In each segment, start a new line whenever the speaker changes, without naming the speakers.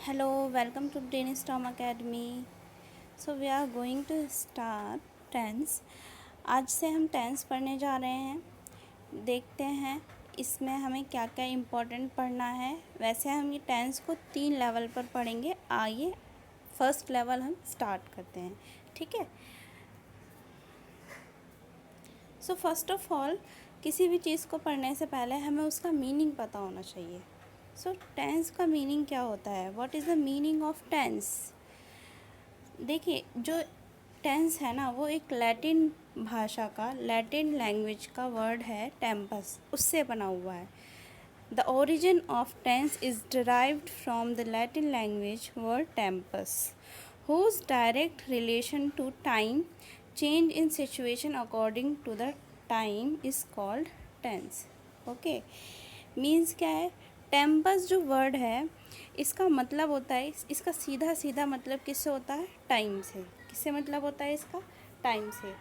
Hello, welcome to Brainstorm Academy. So we are going to start tense. आज से हम tense पढ़ने जा रहे हैं. देखते हैं इसमें हमें क्या क्या इम्पोर्टेंट पढ़ना है. वैसे हम ये टेंस को 3 लेवल पर पढ़ेंगे. आइए फर्स्ट लेवल हम स्टार्ट करते हैं. ठीक है. सो फर्स्ट ऑफ ऑल किसी भी चीज़ को पढ़ने से पहले हमें उसका मीनिंग पता होना चाहिए. सो टेंस का मीनिंग क्या होता है? What is the meaning of tense? देखिए, जो टेंस है ना, वो एक लैटिन भाषा का, लैटिन लैंग्वेज का वर्ड है टेम्पस, उससे बना हुआ है. The origin of tense is derived from the Latin language word tempus, whose direct relation to time change in situation according to the time is called tense. Okay, means क्या है? Tempest जो word है, इसका मतलब होता है, इसका सीधा सीधा मतलब किससे होता है? टाइम से. किससे मतलब होता है इसका? टाइम से.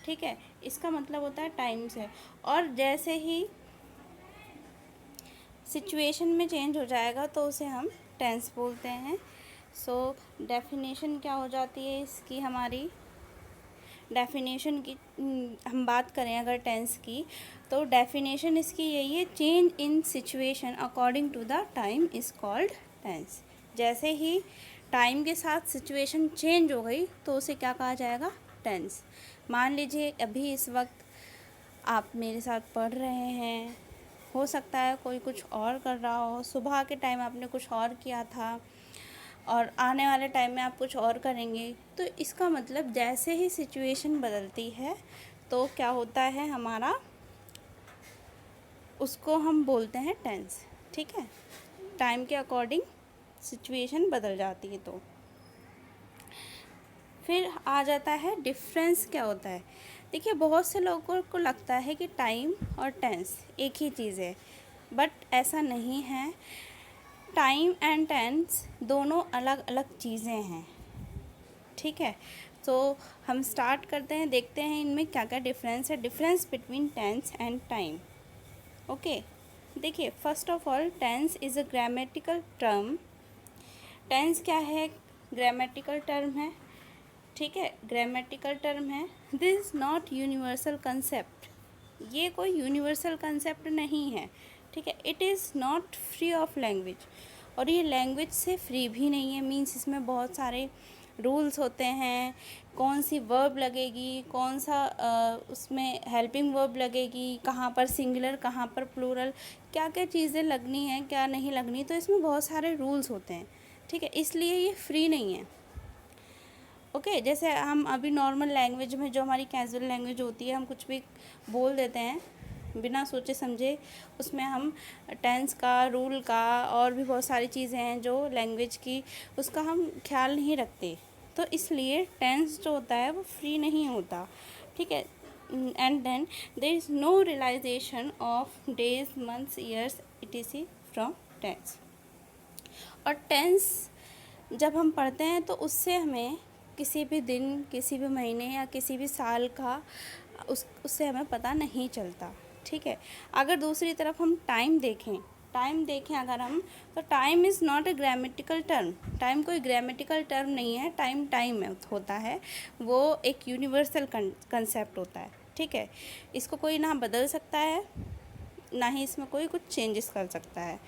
ठीक है, इसका मतलब होता है टाइम से. और जैसे ही सिचुएशन में चेंज हो जाएगा तो उसे हम टेंस बोलते हैं. सो डेफिनेशन क्या हो जाती है इसकी? हमारी डेफिनेशन की हम बात करें अगर टेंस की, तो डेफिनेशन इसकी यही है: change in situation according to the time is called tense. जैसे ही टाइम के साथ सिचुएशन चेंज हो गई तो उसे क्या कहा जाएगा? टेंस. मान लीजिए अभी इस वक्त आप मेरे साथ पढ़ रहे हैं, हो सकता है कोई कुछ और कर रहा हो, सुबह के टाइम आपने कुछ और किया था और आने वाले टाइम में आप कुछ और करेंगे. तो इसका मतलब जैसे ही सिचुएशन बदलती है तो क्या होता है हमारा, उसको हम बोलते हैं टेंस. ठीक है, टाइम के अकॉर्डिंग सिचुएशन बदल जाती है. तो फिर आ जाता है डिफरेंस क्या होता है. देखिए, बहुत से लोगों को लगता है कि टाइम और टेंस एक ही चीज़ है, बट ऐसा नहीं है. टाइम एंड टेंस दोनों अलग अलग चीज़ें हैं. ठीक है, तो हम स्टार्ट करते हैं, देखते हैं इनमें क्या क्या डिफरेंस है. Difference between tense and time. Okay, देखिए, first of all tense is a grammatical term. Tense क्या है? ग्रामेटिकल टर्म है. ठीक है, ग्रामेटिकल टर्म है. This is not universal concept. ये कोई यूनिवर्सल कंसेप्ट नहीं है. ठीक है, it is not free of language. और ये लैंग्वेज से फ्री भी नहीं है. मीन्स इसमें बहुत सारे रूल्स होते हैं. कौन सी वर्ब लगेगी, कौन सा उसमें हेल्पिंग वर्ब लगेगी, कहाँ पर सिंगुलर, कहाँ पर प्लूरल, क्या क्या चीज़ें लगनी हैं, क्या नहीं लगनी. तो इसमें बहुत सारे रूल्स होते हैं. ठीक है, इसलिए ये फ्री नहीं है. ओके, जैसे हम अभी नॉर्मल लैंग्वेज में, जो हमारी कैजुअल लैंग्वेज होती है, हम कुछ भी बोल देते हैं बिना सोचे समझे. उसमें हम टेंस का, रूल का और भी बहुत सारी चीज़ें हैं जो लैंग्वेज की, उसका हम ख्याल नहीं रखते. तो इसलिए टेंस जो होता है वो फ्री नहीं होता. ठीक है, and then there is no realization of days, months, years etc from tense. और टेंस जब हम पढ़ते हैं तो उससे हमें किसी भी दिन, किसी भी महीने या किसी भी साल का उससे हमें पता नहीं चलता. ठीक है, अगर दूसरी तरफ हम टाइम देखें अगर हम, तो time is not a grammatical term. Time कोई ग्रामेटिकल टर्म नहीं है. टाइम टाइम होता है, वो एक यूनिवर्सल कंसेप्ट होता है. ठीक है, इसको कोई ना बदल सकता है, ना ही इसमें कोई कुछ चेंजेस कर सकता है.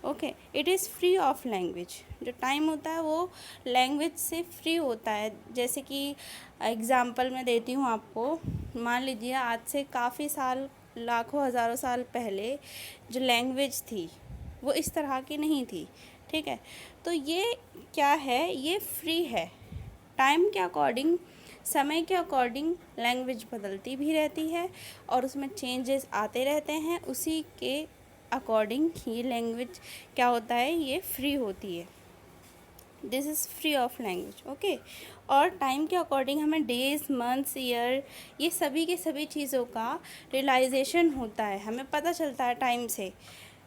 Okay, it is free of language. जो टाइम होता है वो लैंग्वेज से फ्री होता है. जैसे कि एग्ज़ाम्पल मैं देती हूँ आपको. मान लीजिए आज से काफ़ी साल, लाखों हज़ारों साल पहले जो लैंग्वेज थी वो इस तरह की नहीं थी. ठीक है, तो ये क्या है? ये फ्री है. टाइम के अकॉर्डिंग, समय के अकॉर्डिंग लैंग्वेज बदलती भी रहती है और उसमें चेंजेस आते रहते हैं. उसी के अकॉर्डिंग ये लैंग्वेज क्या होता है? ये फ्री होती है. This is free of language. Okay, और टाइम के अकॉर्डिंग हमें डेज, मंथ्स, ईयर, ये सभी के सभी चीज़ों का रियलाइजेशन होता है. हमें पता चलता है टाइम से.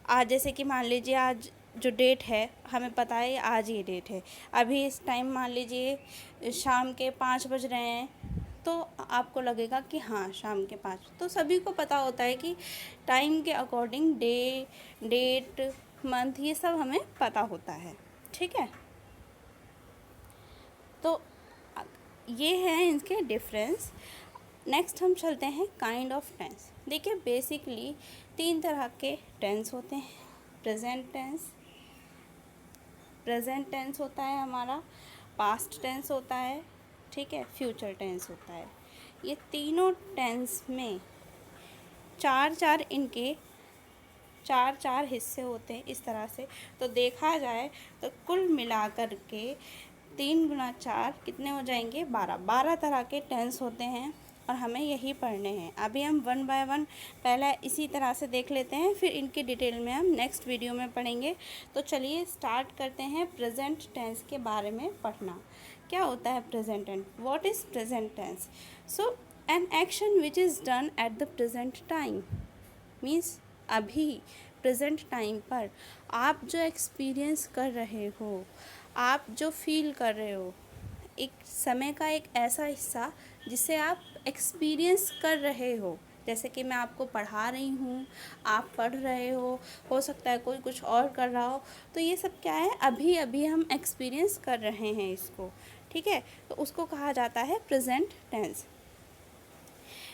आज जैसे कि मान लीजिए आज जो डेट है, हमें पता है आज ये डेट है. अभी इस टाइम मान लीजिए शाम के 5 बज रहे हैं, तो आपको लगेगा कि हाँ शाम के 5. तो सभी को पता होता है कि टाइम के अकॉर्डिंग डे, डेट, मंथ, ये सब हमें पता होता है. ठीक है, तो ये हैं इनके डिफरेंस। नेक्स्ट हम चलते हैं काइंड ऑफ टेंस। देखिए बेसिकली 3 तरह के टेंस होते हैं। प्रेजेंट टेंस होता है हमारा, पास्ट टेंस होता है, ठीक है, फ्यूचर टेंस होता है। ये तीनों टेंस में इनके चार हिस्से होते हैं इस तरह से। तो देखा जाए तो कुल मिलाकर के 3 गुना 4 कितने हो जाएंगे, 12 तरह के टेंस होते हैं और हमें यही पढ़ने हैं। अभी हम 1 बाय 1 पहले इसी तरह से देख लेते हैं, फिर इनकी डिटेल में हम नेक्स्ट वीडियो में पढ़ेंगे। तो चलिए स्टार्ट करते हैं प्रेजेंट टेंस के बारे में पढ़ना। क्या होता है present tense? What is present tense? So an action which is done at the present time, means अभी प्रेजेंट टाइम पर आप जो एक्सपीरियंस कर रहे हो, आप जो फील कर रहे हो, एक समय का एक ऐसा हिस्सा जिसे आप एक्सपीरियंस कर रहे हो। जैसे कि मैं आपको पढ़ा रही हूँ, आप पढ़ रहे हो सकता है कोई कुछ और कर रहा हो। तो ये सब क्या है, अभी अभी हम एक्सपीरियंस कर रहे हैं इसको, ठीक है। तो उसको कहा जाता है प्रेजेंट टेंस।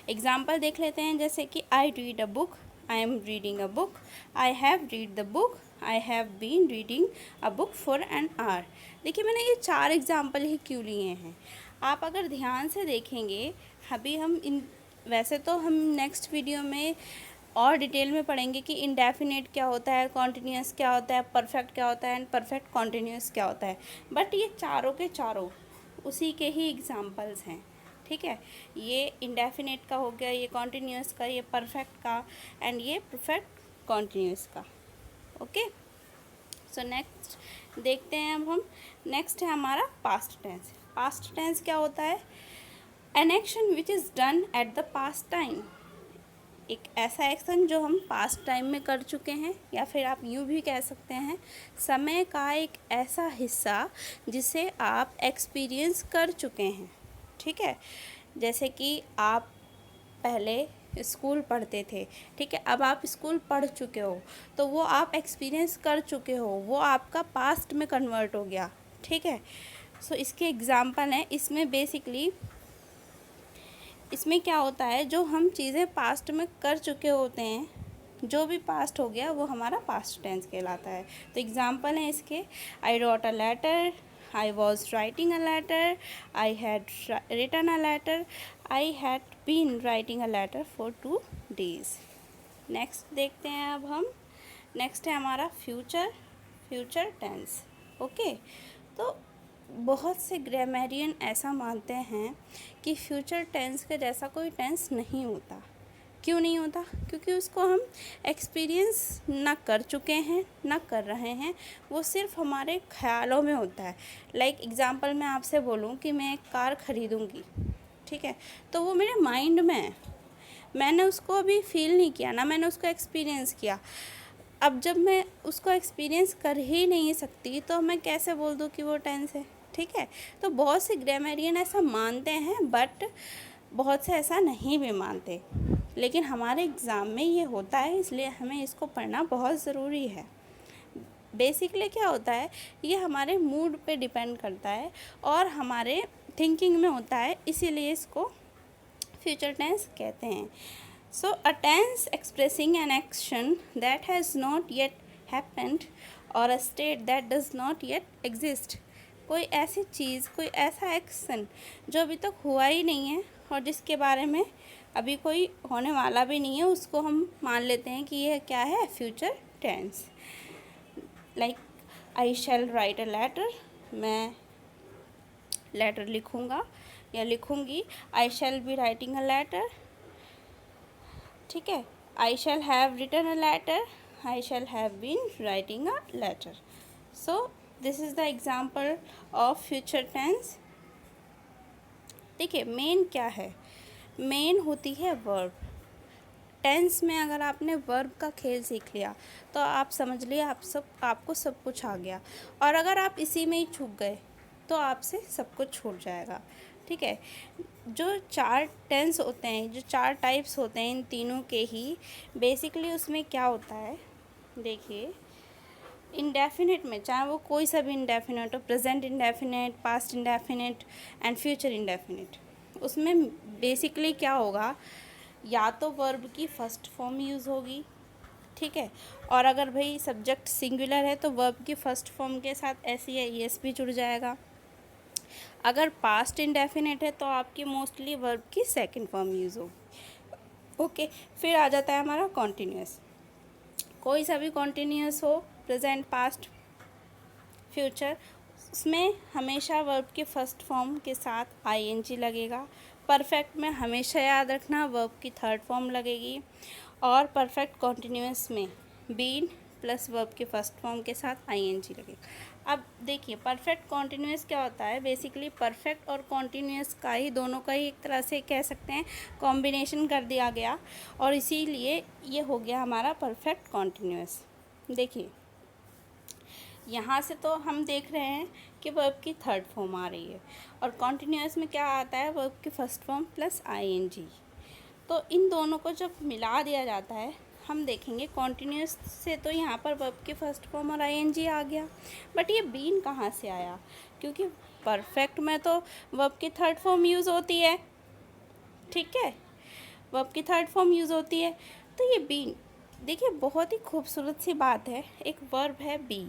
एग्जाम्पल देख लेते हैं, जैसे कि I read a book, I am reading a book, I have read the book, I have been reading a book for an hour. देखिए मैंने ये 4 एग्जाम्पल ही क्यों लिए हैं, आप अगर ध्यान से देखेंगे, अभी हम वैसे तो हम नेक्स्ट वीडियो में और डिटेल में पढ़ेंगे कि इंडेफिनिट क्या होता है, कॉन्टिन्यूस क्या होता है, परफेक्ट क्या होता है एंड परफेक्ट कॉन्टिन्यूस क्या होता है। बट ये चारों के चारों उसी के ही एग्जाम्पल्स हैं, ठीक है। ये इंडेफिनिट का हो गया, ये कॉन्टिन्यूस का, ये परफेक्ट का एंड ये परफेक्ट कॉन्टिन्यूस का। ओके, सो नेक्स्ट देखते हैं अब हम। नेक्स्ट है हमारा पास्ट टेंस। पास्ट टेंस क्या होता है? N action which is done at the past time, एक ऐसा एक्शन जो हम पास्ट टाइम में कर चुके हैं, या फिर आप यूँ भी कह सकते हैं समय का एक ऐसा हिस्सा जिसे आप एक्सपीरियंस कर चुके हैं, ठीक है। जैसे कि आप पहले स्कूल पढ़ते थे, ठीक है, अब आप स्कूल पढ़ चुके हो, तो वो आप एक्सपीरियंस कर चुके हो, वो आपका पास्ट में कन्वर्ट हो गया, ठीक है। सो इसके एग्जाम्पल हैं। इसमें क्या होता है, जो हम चीज़ें पास्ट में कर चुके होते हैं, जो भी पास्ट हो गया वो हमारा पास्ट टेंस कहलाता है। तो एग्जाम्पल हैं इसके, I wrote a letter, I was writing a letter, I had written a letter, I had been writing a letter for 2 days। Next देखते हैं अब हम। नेक्स्ट है हमारा फ्यूचर टेंस। ओके, तो बहुत से ग्रामरियन ऐसा मानते हैं कि फ्यूचर टेंस के जैसा कोई टेंस नहीं होता। क्यों नहीं होता? क्योंकि उसको हम एक्सपीरियंस ना कर चुके हैं ना कर रहे हैं, वो सिर्फ हमारे ख्यालों में होता है। लाइक एग्जांपल मैं आपसे बोलूँ कि मैं एक कार ख़रीदूँगी, ठीक है, तो वो मेरे माइंड में है, मैंने उसको अभी फील नहीं किया ना मैंने उसको एक्सपीरियंस किया। अब जब मैं उसको एक्सपीरियंस कर ही नहीं सकती तो मैं कैसे बोल दूँ कि वो टेंस है, ठीक है। तो बहुत से ग्रामरियन ऐसा मानते हैं, बट बहुत से ऐसा नहीं भी मानते, लेकिन हमारे एग्ज़ाम में ये होता है, इसलिए हमें इसको पढ़ना बहुत ज़रूरी है। बेसिकली क्या होता है, ये हमारे मूड पे डिपेंड करता है और हमारे थिंकिंग में होता है, इसीलिए इसको फ्यूचर टेंस कहते हैं। So a tense expressing an action that has not yet happened और a state that does not yet exist. कोई ऐसी चीज़, कोई ऐसा एक्शन जो अभी तक हुआ ही नहीं है और जिसके बारे में अभी कोई होने वाला भी नहीं है, उसको हम मान लेते हैं कि यह क्या है, future tense. Like I shall write a letter, मैं लेटर लिखूँगा या लिखूँगी, I shall be writing a letter, ठीक है, I shall have written a letter, I shall have been writing a letter. So this is the example of future tense. देखिए main क्या है, main होती है वर्ब। टेंस में अगर आपने वर्ब का खेल सीख लिया तो आप समझ लिए आपको सब कुछ आ गया, और अगर आप इसी में ही चूक गए तो आपसे सब कुछ छूट जाएगा, ठीक है। जो 4 टेंस होते हैं, जो 4 टाइप्स होते हैं इन तीनों के ही, बेसिकली उसमें क्या होता है, देखिए इंडेफिनिट में चाहे वो कोई सा भी इंडेफिनिट हो, present indefinite, past indefinite and future indefinite, उसमें बेसिकली क्या होगा, या तो वर्ब की फर्स्ट फॉर्म यूज़ होगी, ठीक है, और अगर भाई सब्जेक्ट सिंगुलर है तो वर्ब की फर्स्ट फॉर्म के साथ एस या ई एस भी जुड़ जाएगा। अगर पास्ट इंडेफिनिट है तो आपकी मोस्टली वर्ब की सेकंड फॉर्म यूज़ होगी। ओके, फिर आ जाता है हमारा कॉन्टिन्यूस। कोई सा भी कॉन्टिन्यूस हो, प्रेजेंट, पास्ट, फ्यूचर, उसमें हमेशा वर्ब के फर्स्ट फॉर्म के साथ आईएनजी लगेगा। परफेक्ट में हमेशा याद रखना वर्ब की थर्ड फॉर्म लगेगी, और परफेक्ट कॉन्टिन्यूस में बीन प्लस वर्ब के फर्स्ट फॉर्म के साथ आईएनजी लगेगा। अब देखिए परफेक्ट कॉन्टिन्यूस क्या होता है, बेसिकली परफेक्ट और कॉन्टिन्यूस का ही, दोनों का ही एक तरह से कह सकते हैं कॉम्बिनेशन कर दिया गया, और इसीलिए ये हो गया हमारा परफेक्ट कॉन्टिन्यूस। देखिए यहाँ से तो हम देख रहे हैं कि वर्ब की थर्ड फॉर्म आ रही है, और कॉन्टिन्यूस में क्या आता है, वर्ब की फर्स्ट फॉर्म प्लस आईएनजी। तो इन दोनों को जब मिला दिया जाता है, हम देखेंगे कॉन्टिन्यूस से तो यहाँ पर वर्ब की फर्स्ट फॉर्म और आईएनजी आ गया, बट ये बीन कहाँ से आया, क्योंकि परफेक्ट में तो वर्ब की थर्ड फॉर्म यूज़ होती है, ठीक है, वर्ब की थर्ड फॉर्म यूज़ होती है, तो ये बीन, देखिए बहुत ही खूबसूरत सी बात है, एक वर्ब है बी,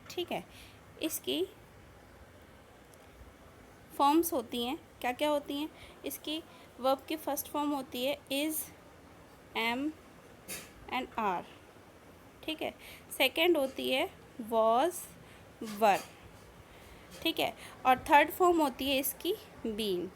ठीक है, इसकी फॉर्म्स होती हैं, क्या क्या होती हैं, इसकी वर्ब की फर्स्ट फॉर्म होती है इज़, एम एंड आर, ठीक है, सेकंड होती है वॉज, वर, ठीक है, और थर्ड फॉर्म होती है इसकी बीन।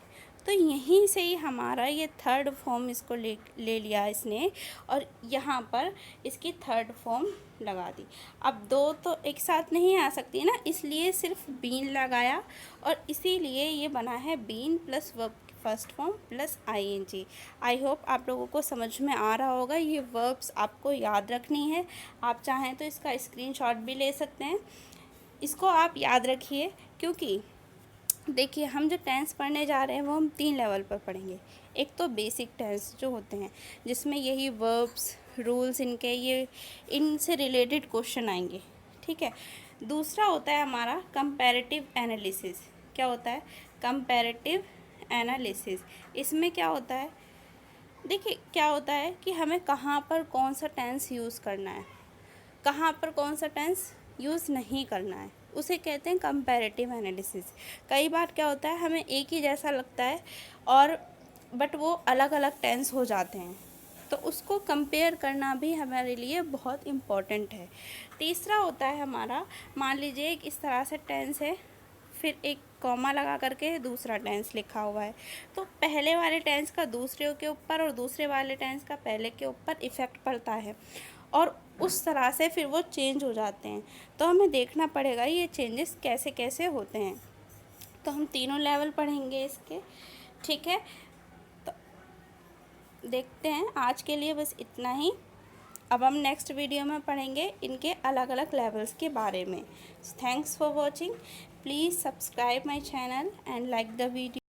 तो यहीं से ही हमारा ये थर्ड फॉर्म इसको ले लिया इसने, और यहाँ पर इसकी थर्ड फॉर्म लगा दी। अब दो तो एक साथ नहीं आ सकती है ना, इसलिए सिर्फ बीन लगाया, और इसीलिए ये बना है been plus verb first form plus ING. I hope आप लोगों को समझ में आ रहा होगा। ये वर्ब्स आपको याद रखनी है, आप चाहें तो इसका स्क्रीनशॉट भी ले सकते हैं, इसको आप याद रखिए, क्योंकि देखिए हम जो टेंस पढ़ने जा रहे हैं वो हम 3 लेवल पर पढ़ेंगे। एक तो बेसिक टेंस जो होते हैं, जिसमें यही वर्ब्स, रूल्स, इनसे रिलेटेड क्वेश्चन आएंगे, ठीक है। दूसरा होता है हमारा कंपैरेटिव एनालिसिस। क्या होता है? Comparative analysis. इसमें क्या होता है, देखिए क्या होता है कि हमें कहाँ पर कौन सा टेंस यूज़ करना है, कहाँ पर कौन सा टेंस यूज़ नहीं करना है, उसे कहते हैं कंपैरेटिव एनालिसिस। कई बार क्या होता है, हमें एक ही जैसा लगता है और बट वो अलग अलग टेंस हो जाते हैं, तो उसको कंपेयर करना भी हमारे लिए बहुत इम्पॉर्टेंट है। तीसरा होता है हमारा, मान लीजिए एक इस तरह से टेंस है, फिर एक कॉमा लगा करके दूसरा टेंस लिखा हुआ है, तो पहले वाले टेंस का दूसरे के ऊपर और दूसरे वाले टेंस का पहले के ऊपर इफ़ेक्ट पड़ता है, और उस तरह से फिर वो चेंज हो जाते हैं। तो हमें देखना पड़ेगा ये चेंजेस कैसे कैसे होते हैं। तो हम तीनों लेवल पढ़ेंगे इसके, ठीक है। तो देखते हैं, आज के लिए बस इतना ही। अब हम नेक्स्ट वीडियो में पढ़ेंगे इनके अलग अलग लेवल्स के बारे में। Thanks for watching, please subscribe my channel and like the video.